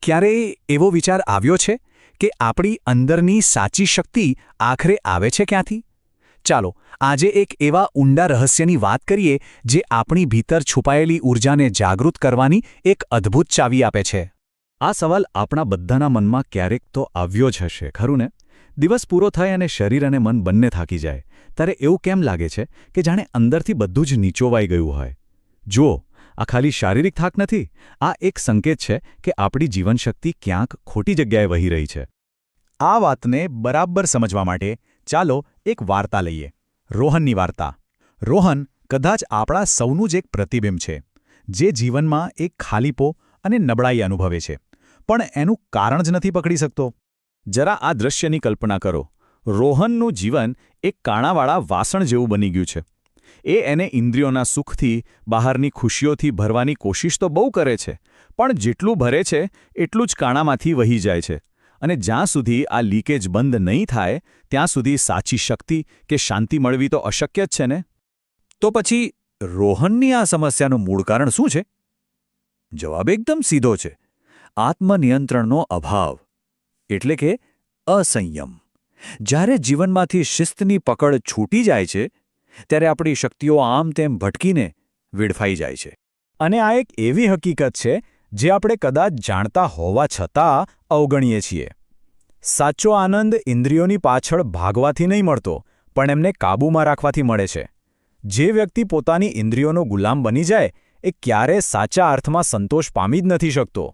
ક્યારેય એવો વિચાર આવ્યો છે કે આપણી અંદરની સાચી શક્તિ આખરે આવે છે ક્યાંથી? ચાલો આજે એક એવા ઊંડા રહસ્યની વાત કરીએ જે આપણી ભીતર છુપાયેલી ઊર્જાને જાગૃત કરવાની એક અદ્ભુત ચાવી આપે છે. આ સવાલ આપણા બધાના મનમાં ક્યારેક તો આવ્યો જ હશે, ખરું ને? દિવસ પૂરો થાય અને શરીર અને મન બંને થાકી જાય ત્યારે એવું કેમ લાગે છે કે જાણે અંદરથી બધું જ નીચોવાઈ ગયું હોય? જુઓ, આ ખાલી શારીરિક થાક નથી, આ એક સંકેત છે કે આપણી જીવનશક્તિ ક્યાંક ખોટી જગ્યાએ વહી રહી છે. આ વાતને બરાબર સમજવા માટે ચાલો એક વાર્તા લઈએ. રોહનની વાર્તા. રોહન કદાચ આપણા સૌનું જ એક પ્રતિબિંબ છે, જે જીવનમાં એક ખાલીપો અને નબળાઈ અનુભવે છે, પણ એનું કારણ જ નથી પકડી શકતો. જરા આ દૃશ્યની કલ્પના કરો. રોહનનું જીવન એક કાણાવાળા વાસણ જેવું બની ગયું છે. એને ઇન્દ્રિયોના સુખથી, બહારની ખુશીઓથી ભરવાની કોશિશ તો બહુ કરે છે, પણ જેટલું ભરે છે એટલું જ કાણામાંથી વહી જાય છે. અને જ્યાં સુધી આ લીકેજ બંધ નહીં થાય ત્યાં સુધી સાચી શક્તિ કે શાંતિ મળવી તો અશક્ય જ છે ને? તો પછી રોહનની આ સમસ્યાનું મૂળ કારણ શું છે? જવાબ એકદમ સીધો છે: આત્મનિયંત્રણનો અભાવ, એટલે કે અસંયમ. જ્યારે જીવનમાંથી શિસ્તની પકડ છૂટી જાય છે ત્યારે આપણી શક્તિઓ આમ તેમ ભટકીને વેડફાઈ જાય છે. અને આ એક એવી હકીકત છે જે આપણે કદાચ જાણતા હોવા છતાં અવગણીએ છીએ. સાચો આનંદ ઇન્દ્રિયોની પાછળ ભાગવાથી નહીં મળતો, પણ એમને કાબૂમાં રાખવાથી મળે છે. જે વ્યક્તિ પોતાની ઇન્દ્રિયોનો ગુલામ બની જાય એ ક્યારેય સાચા અર્થમાં સંતોષ પામી જ નથી શકતો.